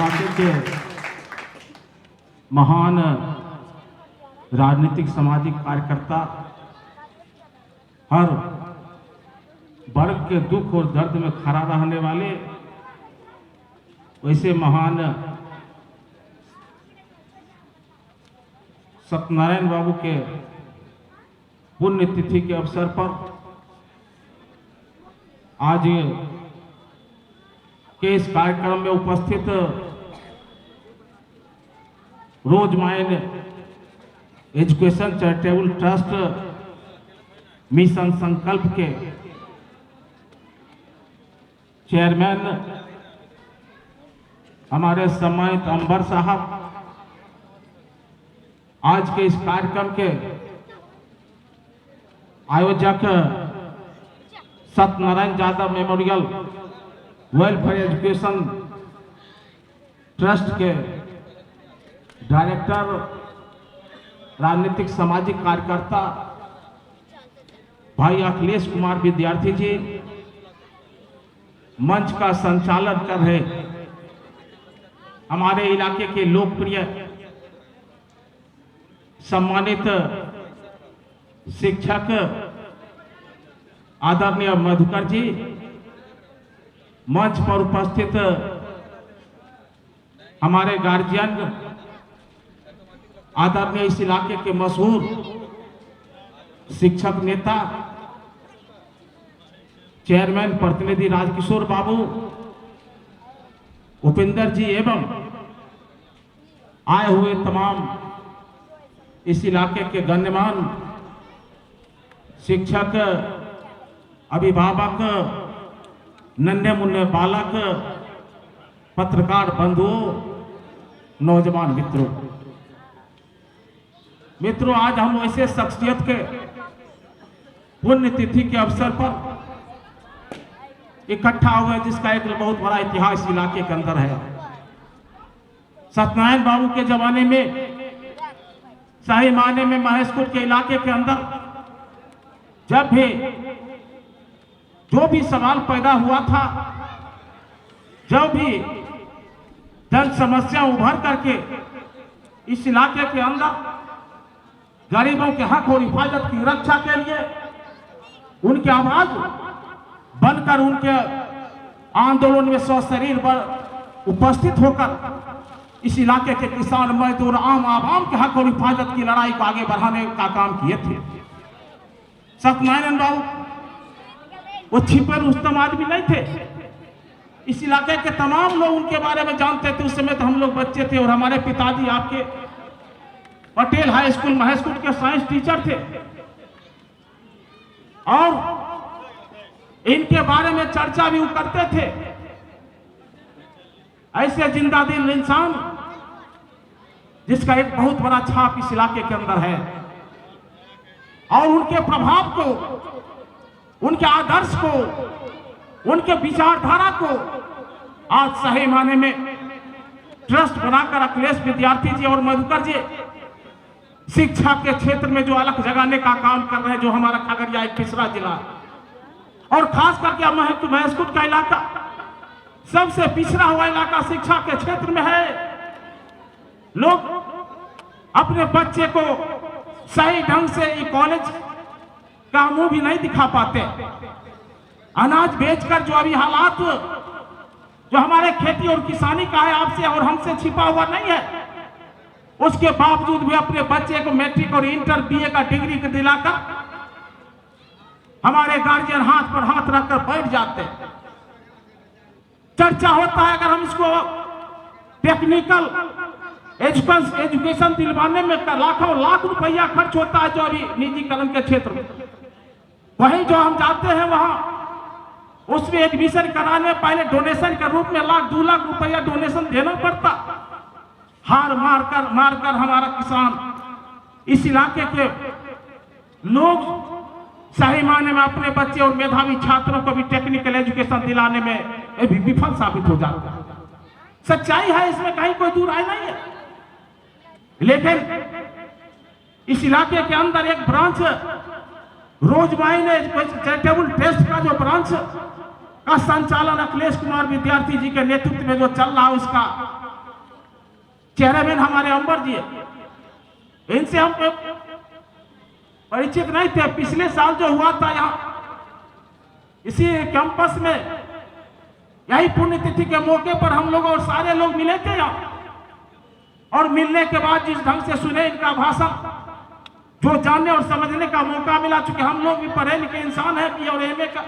इलाके के महान राजनीतिक सामाजिक कार्यकर्ता, हर वर्ग के दुख और दर्द में खड़ा रहने वाले वैसे महान सत्यनारायण बाबू के पुण्यतिथि के अवसर पर आज के इस कार्यक्रम में उपस्थित rose mind education charitable trust mission Sankalp के चेयरमैन हमारे सम्मानित अंबर साहब, आज के इस कार्यक्रम के आयोजक Satyanarayan Yadav memorial welfare education trust के डायरेक्टर, राजनीतिक सामाजिक कार्यकर्ता भाई अखिलेश कुमार विद्यार्थी जी, मंच का संचालन कर रहे हमारे इलाके के लोकप्रिय सम्मानित शिक्षक आदरणीय मधुकर जी, मंच पर उपस्थित हमारे गार्जियन, आदरणीय इस इलाके के मशहूर शिक्षक नेता चेयरमैन प्रतिनिधि राजकिशोर बाबू, उपेंद्र जी एवं आए हुए तमाम इस इलाके के गण्यमान शिक्षक, अभिभावक, नन्हे मुन्ने बालक, पत्रकार बंधुओं, नौजवान मित्रों, आज हम ऐसे शख्सियत के पुण्यतिथि के अवसर पर इकट्ठा हुए जिसका एक बहुत बड़ा इतिहास इलाके के अंदर है। सत्यनारायण बाबू के जमाने में सही मायने में महेशपुर के इलाके के अंदर जब भी जो भी सवाल पैदा हुआ था, जब भी जन समस्या उभर करके इस इलाके के अंदर गरीबों के हक और हिफाजत की रक्षा के लिए उनकी आवाज बनकर उनके आंदोलन में सशरीर पर उपस्थित होकर इस इलाके के किसान, मजदूर, आम आवाम के हक और हिफाजत की लड़ाई को आगे बढ़ाने का काम किए थे। सत्यनारायण बाबू वो छिपे रुस्तम आदमी नहीं थे। इस इलाके के तमाम लोग उनके बारे में जानते थे। उस समय तो हम लोग बच्चे थे और हमारे पिताजी आपके पटेल हाई स्कूल महेशपुर के साइंस टीचर थे और इनके बारे में चर्चा भी करते थे। ऐसे जिंदा दिल इंसान जिसका एक बहुत बड़ा छाप इस इलाके के अंदर है और उनके प्रभाव को, उनके आदर्श को, उनके विचारधारा को आज सही माने में ट्रस्ट बनाकर अखिलेश विद्यार्थी जी और मधुकर जी शिक्षा के क्षेत्र में जो अलग जगाने का काम कर रहे हैं, जो हमारा खगड़िया एक पिछड़ा जिला और खास करके महेशपुर का इलाका सबसे पिछड़ा हुआ इलाका शिक्षा के क्षेत्र में है। लोग अपने बच्चे को सही ढंग से कॉलेज का मुंह भी नहीं दिखा पाते। अनाज बेचकर जो अभी हालात जो हमारे खेती और किसानी का है, आपसे और हमसे छिपा हुआ नहीं है, उसके बावजूद भी अपने बच्चे को मैट्रिक और इंटर बीए का डिग्री दिलाकर हमारे गार्जियन हाथ पर हाथ रखकर बैठ जाते हैं। चर्चा होता है अगर हम इसको टेक्निकल एजुकेशन दिलवाने में लाखों लाख रुपया खर्च होता है जो अभी निजीकरण के क्षेत्र में, वहीं जो हम जाते हैं वहां उसमें एडमिशन कराने पहले डोनेशन के रूप में लाख 2 लाख रुपया डोनेशन देना पड़ता। हार मारकर हमारा किसान, इस इलाके के लोग सही मायने में अपने बच्चे और मेधावी छात्रों को भी टेक्निकल एजुकेशन दिलाने में भी विफल साबित हो जाता है। सच्चाई है, इसमें कहीं कोई दूर राय नहीं है। लेकिन इस इलाके के अंदर एक ब्रांच रोज माइंड चैरिटेबल ट्रस्ट का जो ब्रांच का संचालन अखिलेश कुमार विद्यार्थी जी के नेतृत्व में जो चल रहा है, उसका चेयरमैन हमारे अंबर जी, इनसे हम परिचित नहीं थे। पिछले साल जो हुआ था यहाँ इसी कैंपस में, यही पुण्यतिथि के मौके पर हम लोग और सारे लोग मिले थे यहाँ, और मिलने के बाद जिस ढंग से सुने इनका भाषण, जो जानने और समझने का मौका मिला, चूंकि हम लोग भी पढ़े लिखे इंसान हैं, बी और एमए का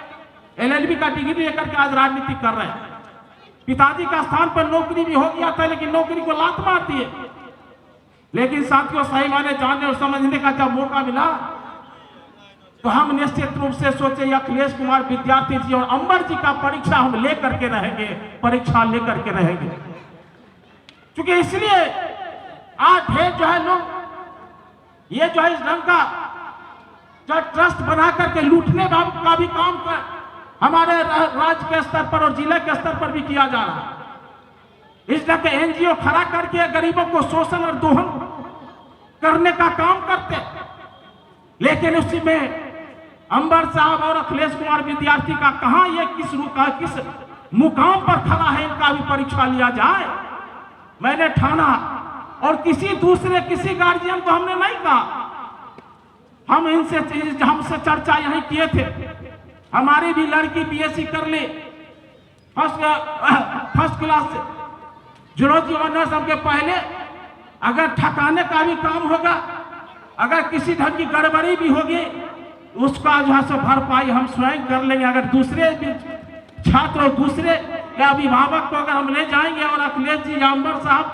LLB का डिग्री लेकर के आज राजनीति कर रहे हैं। पिताजी का स्थान पर नौकरी भी हो गया था, लेकिन नौकरी को लात मारती है। लेकिन साथियों, सही माने जानने और समझने का जब मौका मिला तो हम निश्चित रूप से सोचे अखिलेश कुमार विद्यार्थी जी और अंबर जी का परीक्षा हम लेकर के रहेंगे, परीक्षा लेकर के रहेंगे। क्योंकि इसलिए आज ढेर जो है लोग ये जो है इस ढंग का जो ट्रस्ट बना करके लूटने का भी काम कर हमारे राज्य के स्तर पर और जिले के स्तर पर भी किया जा रहा है। इस ढंग के NGO खड़ा करके गरीबों को शोषण और दोहन करने का काम करते, लेकिन उसी में अंबर साहब और अखिलेश कुमार विद्यार्थी का कहां ये किस मुकाम पर खड़ा है, इनका भी परीक्षा लिया जाए। मैंने ठाना, और किसी गार्जियन को हमने नहीं कहा, हमसे चर्चा यही किए थे। हमारी भी लड़की BSc कर ले, फर्स्ट क्लास से जूलॉजी ऑनर्स। हमके पहले अगर ठकाने का भी काम होगा, अगर किसी ढंग की गड़बड़ी भी होगी, उसका जो है सो भरपाई हम स्वयं कर लेंगे। अगर दूसरे छात्र और दूसरे या अभिभावक को अगर हम ले जाएंगे और अखिलेश जी या अंबर साहब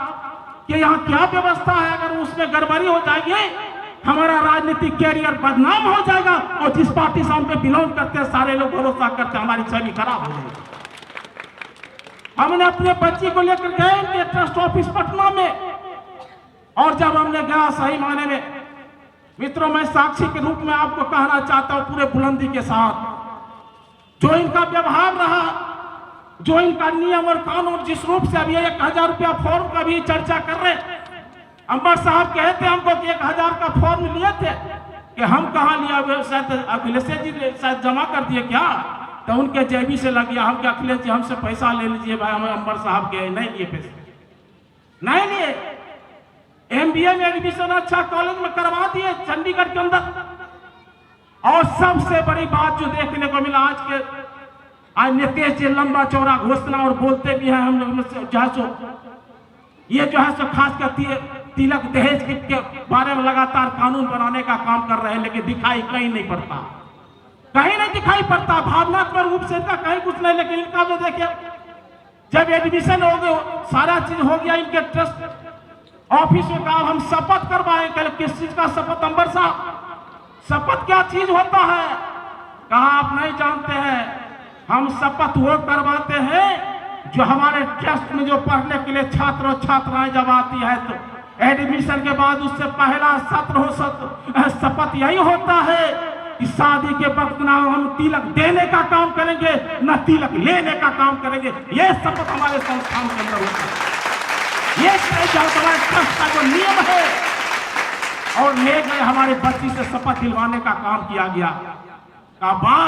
कि यहाँ क्या व्यवस्था है, अगर उसमें गड़बड़ी हो जाएगी, हमारा राजनीतिक कैरियर बदनाम हो जाएगा, और जिस पार्टी से हम पे बिलोंग करते हैं सारे लोग भरोसा करते हैं, हमारी छवि खराब हो जाएगी। हमने अपने बच्ची को लेकर गए ट्रस्ट ऑफिस पटना में, और जब हमने गया, सही माने में मित्रों, मैं साक्षी के रूप में आपको कहना चाहता हूं पूरे बुलंदी के साथ, जो इनका व्यवहार रहा, जो इनका नियम और कानून, जिस रूप से अभी 1000 रुपया फॉर्म का भी चर्चा कर रहे, अंबर साहब कहते हमको कि 1000 का फॉर्म लिए थे, कि हम कहाँ लिया, शायद अखिलेश जी शायद जमा कर दिए क्या, तो उनके जेबी से लग गया। हम क्या अखिलेश जी हमसे पैसा ले लीजिए भाई, हमें अंबर साहब के नहीं लिए पैसे, नहीं लिए। MBA में एडमिशन अच्छा कॉलेज में करवा दिए चंडीगढ़ के अंदर। और सबसे बड़ी बात जो देखने को मिला आज नीतीश जी लंबा चौड़ा घोषणा और बोलते भी हैं, हम लोग जो है सो ये जो है सो खास कर तिलक दहेज के बारे में लगातार कानून बनाने का काम कर रहे हैं, लेकिन दिखाई कहीं नहीं पड़ता, कहीं नहीं दिखाई पड़ता। भावनात्मक रूप से इनका कहीं कुछ नहीं, लेकिन इनका जो देखिए जब एडमिशन हो गया, सारा चीज हो गया, इनके ट्रस्ट ऑफिस में कहा हम शपथ करवाए। किस चीज का शपथ? अंबर साहब, शपथ क्या चीज होता है? कहा आप नहीं जानते हैं, हम शपथ वो करवाते हैं जो हमारे ट्रस्ट में जो पढ़ने के लिए छात्र और छात्राएं जब आती है, तो एडमिशन के बाद उससे पहला शपथ यही होता है कि शादी के वक्त ना हम तिलक देने का काम करेंगे, न तिलक लेने का काम करेंगे। ये शपथ हमारे संस्थान के अंदर होता है, ये हमारे ट्रस्ट का जो नियम है। और ले गए हमारे बच्ची से शपथ दिलवाने का काम किया गया। कहा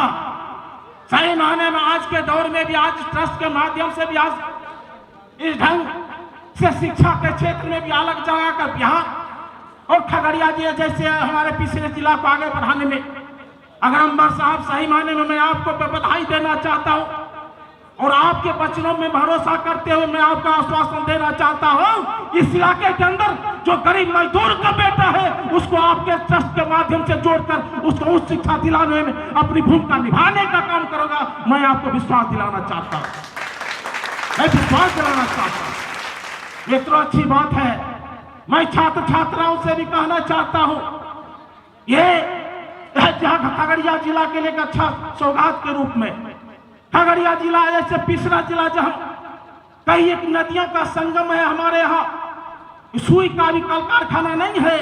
सही माने में आज के दौर में भी, आज ट्रस्ट के माध्यम से भी, आज इस ढंग से शिक्षा के क्षेत्र में भी अलग जगह का बिहार और खगड़िया जी जैसे हमारे पिछले जिला को आगे बढ़ाने में, अगर अंबर साहब सही माने में मैं आपको बधाई देना चाहता हूं, और आपके वचनों में भरोसा करते हुए मैं आपका आश्वासन देना चाहता हूं, इस इलाके के अंदर जो गरीब मजदूर का बेटा है, उसको आपके ट्रस्ट के माध्यम से जोड़कर उसको उच्च शिक्षा दिलाने में अपनी भूमिका निभाने का काम करूंगा। मैं आपको विश्वास दिलाना चाहता हूं, मैं विश्वास दिलाना चाहता हूं। मित्रों, अच्छी बात है, मैं छात्र छात्राओं से भी कहना चाहता हूं, ये खगड़िया जिला के लिए अच्छा सौगात के रूप में, खगड़िया जिला ऐसे पिछड़ा जिला जहां कई एक नदियों का संगम है, हमारे यहाँ सुई का भी कल कारखाना नहीं है।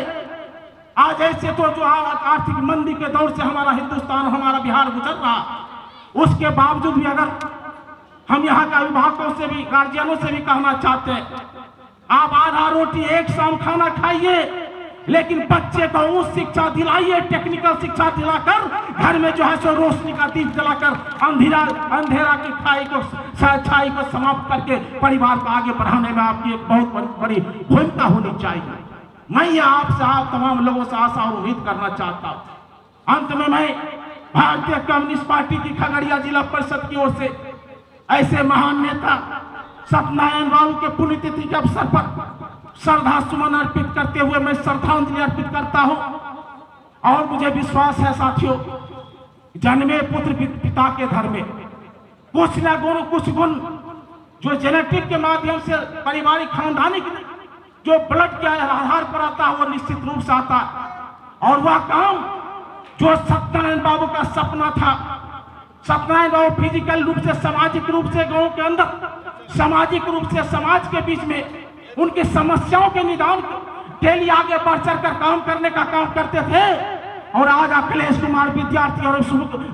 आज ऐसे तो जो आर्थिक मंदी के दौर से हमारा हिंदुस्तान, हमारा बिहार गुजर रहा, उसके बावजूद भी अगर हम यहाँ के अभिभावकों से भी, गार्जियनों से भी कहना चाहते हैं, आप आधा रोटी एक शाम खाना खाइए, लेकिन बच्चे को उस शिक्षा दिलाइए, टेक्निकल शिक्षा दिलाकर घर में जो है सो रोशनी का दीप जलाकर अंधेरा की छाई को समाप्त करके परिवार को आगे बढ़ाने में आपकी एक बहुत बड़ी भूमिका होनी चाहिए। मैं आपसे आप तमाम लोगों से आशा और उम्मीद करना चाहता हूं। अंत में मैं भारतीय कम्युनिस्ट पार्टी की खगड़िया जिला परिषद की ओर से ऐसे महान नेता सत्यनारायण बाबू के पुण्यतिथि के अवसर पर श्रद्धा सुमन अर्पित करते हुए मैं श्रद्धांजलि अर्पित करता हूं। और मुझे विश्वास है साथियों, जन्मे पुत्र पिता के घर में कुछ गुण जो जेनेटिक के माध्यम से पारिवारिक खानदानी जो ब्लड के आधार पर आता है वो निश्चित रूप से आता है। और वह काम जो सत्यनारायण बाबू का सपना था, सत्यनारायण बाबू फिजिकल रूप से, सामाजिक रूप से गांव के अंदर, सामाजिक रूप से समाज के बीच में उनकी समस्याओं के निदान के लिए आगे बढ़ चढ़कर काम करने का काम करते थे। और आज अखिलेश कुमार विद्यार्थी और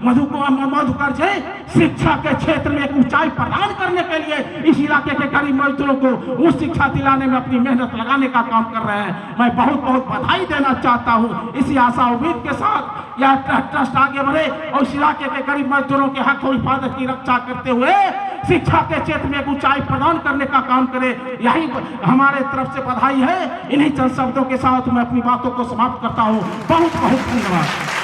मधुकर जी शिक्षा के क्षेत्र में एक ऊंचाई प्रदान करने के लिए इस इलाके के गरीब मजदूरों को उच्च शिक्षा दिलाने में अपनी मेहनत लगाने का काम कर रहे हैं। मैं बहुत बहुत बधाई देना चाहता हूं। इसी आशा उम्मीद के साथ यह ट्रस्ट आगे बढ़े और इस इलाके के गरीब मजदूरों के हक और हिफाजत की रक्षा करते हुए शिक्षा के क्षेत्र में एक ऊंचाई प्रदान करने का काम करे। यही हमारे तरफ से बधाई है। इन्हीं चंद शब्दों के साथ मैं अपनी बातों को समाप्त करता हूं। बहुत बहुत धन्यवाद।